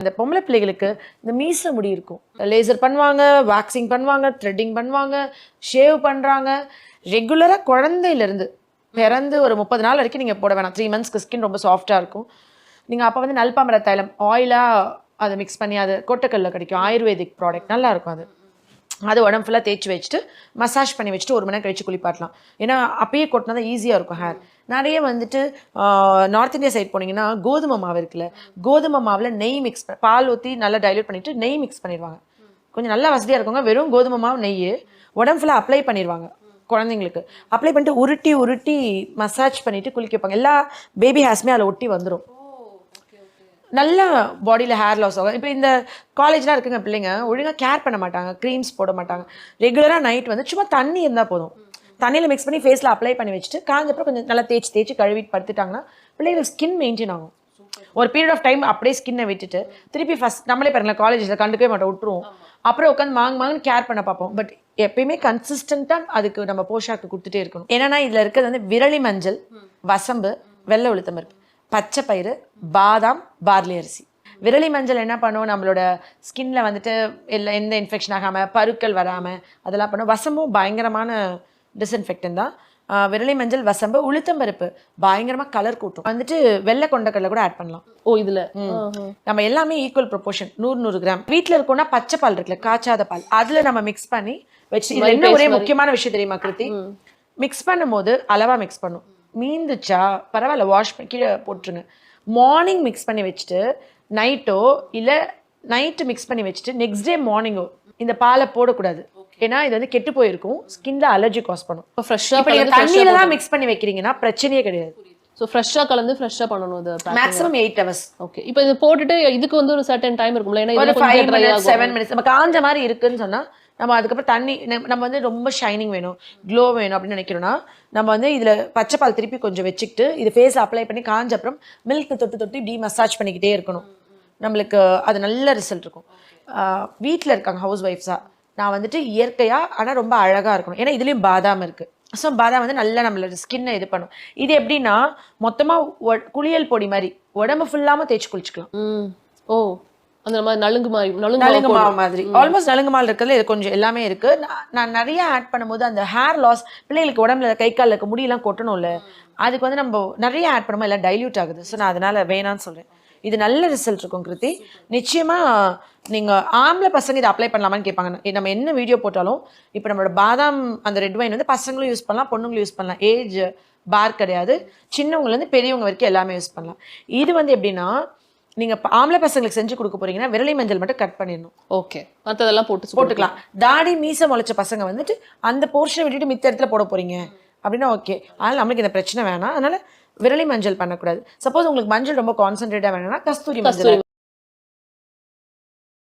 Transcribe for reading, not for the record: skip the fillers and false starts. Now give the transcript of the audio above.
இந்த பொம்பளை பிள்ளைகளுக்கு இந்த மீச முடி இருக்கும், லேசர் பண்ணுவாங்க, வேக்சிங் பண்ணுவாங்க, த்ரெட்டிங் பண்ணுவாங்க, ஷேவ் பண்ணுறாங்க. ரெகுலராக குழந்தையிலேருந்து பிறந்து ஒரு 30 நாள் வரைக்கும் நீங்கள் போட வேணாம். 3 மந்த்ஸ்க்கு ஸ்கின் ரொம்ப சாஃப்டாக இருக்கும். நீங்கள் அப்போ வந்து நல்பாமர தைலம் ஆயிலாக அதை மிக்ஸ் பண்ணி, அது கொட்டக்கல்ல கிடைக்கும், ஆயுர்வேதிக் ப்ராடக்ட் நல்லாயிருக்கும். அது உடம்பு ஃபுல்லாக தேய்ச்சி வச்சுட்டு மசாஜ் பண்ணி வச்சுட்டு 1 மணி நேரம் கழிச்சு குளிப்பாட்டலாம். ஏன்னா அப்பயே கொட்டினா தான் ஈஸியாக இருக்கும் ஹேர். நிறைய வந்துட்டு நார்த் இந்தியா சைட் போனீங்கன்னா கோதுமை மாவு இருக்குல்ல, கோதுமை மாவில் நெய் மிக்ஸ் பால் ஊற்றி நல்லா டைல்யூட் பண்ணிவிட்டு நெய் மிக்ஸ் பண்ணிடுவாங்க. கொஞ்சம் நல்லா வசதியாக இருக்குங்க. வெறும் கோதுமை மாவு நெய் உடம்பு ஃபுல்லாக அப்ளை பண்ணிடுவாங்க. குழந்தைங்களுக்கு அப்ளை பண்ணிட்டு உருட்டி உருட்டி மசாஜ் பண்ணிவிட்டு குளிக்க வைப்பாங்க. எல்லா பேபி ஹேர்ஸுமே அதில் ஒட்டி வந்துடும். நல்ல பாடியில் ஹேர் லாஸ் ஆகும். இப்போ இந்த காலேஜ்லாம் இருக்குங்க, பிள்ளைங்க ஒழுங்காக கேர் பண்ண மாட்டாங்க, க்ரீம்ஸ் போட மாட்டாங்க. ரெகுலராக நைட் வந்து சும்மா தண்ணி இருந்தால் போதும், தண்ணியில் மிக்ஸ் பண்ணி ஃபேஸில் அப்ளை பண்ணி வச்சுட்டு காஞ்சப்பறம் கொஞ்சம் நல்லா தேய்ச்சி கழுவிட்டு படுத்துட்டாங்கன்னா பிள்ளைங்களுக்கு ஸ்கின் மெயின்டைன் ஆகும். ஒரு பீரியட் ஆஃப் டைம் அப்படியே ஸ்கின்னை விட்டுட்டு திருப்பி ஃபஸ்ட் நம்மளே பாருங்களேன், காலேஜில் கண்டுக்கவே மாட்டோம், விட்டுருவோம். அப்புறம் உட்காந்து மாங்குன்னு கேர் பண்ண பார்ப்போம். பட் எப்பயுமே கன்சிஸ்டண்ட்டாக அதுக்கு நம்ம போஷாக்கு கொடுத்துட்டே இருக்கணும். ஏன்னா இதில் இருக்கிறது வந்து விரலி மஞ்சள், வசம்பு, வெள்ளை உளுத்தம் பருப்பு, பச்சை பயிறு, பாதாம், பார்லி அரிசி. விரலி மஞ்சள் என்ன பண்ணும், நம்மளோட ஸ்கின்ல வந்துட்டு எந்த இன்ஃபெக்ஷன் ஆகாமல் பருக்கள் வராமல் அதெல்லாம் பண்ணும். வசம்பும் பயங்கரமான டிஸ்இன்ஃபெக்டன் தான். விரலி மஞ்சள், வசம்பு, உளுத்தம் பருப்பு பயங்கரமாக கலர் கூட்டும். வந்துட்டு வெள்ளை கொண்டக்கடலை கூட ஆட் பண்ணலாம். இதில் நம்ம எல்லாமே ஈக்குவல் ப்ரொபோர்ஷன் 100 கிராம். வீட்டில் இருக்கோம்னா பச்சை பால் இருக்குல்ல, காய்ச்சாத பால், அதில் நம்ம மிக்ஸ் பண்ணி வச்சு. இது என்ன ஒரே முக்கியமான விஷயம் தெரியுமா கிருத்தி, மிக்ஸ் பண்ணும் போது அளவாக மிக்ஸ் பண்ணும். மீந்துச்சா பரவாயில்ல, வாஷ் பண்ணி கீழே போட்டுருங்க. மார்னிங் மிக்ஸ் பண்ணி வச்சுட்டு நைட்டோ இல்லை நைட்டு மிக்ஸ் பண்ணி வச்சுட்டு நெக்ஸ்ட் டே மார்னிங்கோ இந்த பாலை போடக்கூடாது. ஏன்னா இது வந்து கெட்டு போயிருக்கும், ஸ்கின்ல அலர்ஜி காஸ் பண்ணும். இப்போ ஃப்ரெஷ்ஷாக தண்ணியில தான் மிக்ஸ் பண்ணி வைக்கிறீங்கன்னா பிரச்சனையே கிடையாது. ஸோ ஃப்ரெஷ்ஷாக கலந்து ஃப்ரெஷ்ஷாக பண்ணணும். இது மேக்ஸிமம் 8 hours. ஓகே. இப்போ இது போட்டுட்டு இதுக்கு வந்து ஒரு சர்டன் டைம் இருக்கும்ல, ஏன்னா ஒரு 5 minutes 7 minutes நம்ம காஞ்ச மாதிரி இருக்குன்னு சொன்னா நம்ம அதுக்கப்புறம் தண்ணி, நம்ம வந்து ரொம்ப ஷைனிங் வேணும், க்ளோ வேணும் அப்படின்னு நினைக்கிறோன்னா நம்ம வந்து இதில் பச்சை பால் திருப்பி கொஞ்சம் வச்சுக்கிட்டு இது ஃபேஸில் அப்ளை பண்ணி காஞ்ச அப்புறம் மில்க் தொட்டு இப்படி மசாஜ் பண்ணிக்கிட்டே இருக்கணும். நம்மளுக்கு அது நல்ல ரிசல்ட் இருக்கும். வீட்டில் இருக்காங்க ஹவுஸ் ஒய்ஃப்ஸாக, நான் வந்துட்டு இயற்கையாக ஆனால் ரொம்ப அழகாக இருக்கணும். ஏன்னா இதுலேயும் பாதாம் இருக்குது. ஸோ பாதாம் வந்து நல்லா நம்மளோட ஸ்கின்னை இது பண்ணும். இது எப்படின்னா மொத்தமாக குளியல் பொடி மாதிரி உடம்பு ஃபுல்லாமல் தேய்ச்சி குளிச்சுக்கலாம். அந்த மாதிரி நலுங்கு மாவு மாதிரி ஆல்மோஸ்ட் நலுங்கு மாவு இருக்கிறதுல இது கொஞ்சம் எல்லாமே இருக்கு. நான் நிறைய ஆட் பண்ணும்போது அந்த ஹேர் லாஸ், பிள்ளைங்களுக்கு உடம்புல கை காலில் இருக்க முடியெல்லாம் கொட்டணும்ல, அதுக்கு வந்து நம்ம நிறைய ஆட் பண்ணும்போது எல்லாம் டைல்யூட் ஆகுது. ஸோ நான் அதனால வேணான்னு சொல்றேன். இது நல்ல ரிசல்ட் இருக்கும் கிருத்தி. நிச்சயமா நீங்க ஆம்பளை பசங்க இதை அப்ளை பண்ணலாமான்னு கேட்பாங்க. நம்ம என்ன வீடியோ போட்டாலும் இப்போ நம்மளோட பாதாம் அந்த ரெட் வைன் வந்து பசங்களும் யூஸ் பண்ணலாம், பொண்ணுங்களும் யூஸ் பண்ணலாம். ஏஜ் பார் கிடையாது, சின்னவங்கலேருந்து பெரியவங்க வரைக்கும் எல்லாமே யூஸ் பண்ணலாம். இது வந்து எப்படின்னா நீங்க ஆம்பளை பசங்களுக்கு செஞ்சு கொடுக்க போறீங்கன்னா விரலி மஞ்சள் மட்டும் கட் பண்ணிடணும். ஓகே, மற்றதெல்லாம் போட்டுக்கலாம். தாடி மீசை முளைச்ச பசங்க வந்துட்டு அந்த போர்ஷனை விட்டுட்டு மித்த இடத்துல போட போறீங்க அப்படின்னா ஓகே. அதனால நம்மளுக்கு இந்த பிரச்சனை வேணாம். அதனால விரலி மஞ்சள் பண்ணக்கூடாது. சப்போஸ் உங்களுக்கு மஞ்சள் ரொம்ப கான்சென்ட்ரேட்டா வேணும்னா கஸ்தூரி மஞ்சள்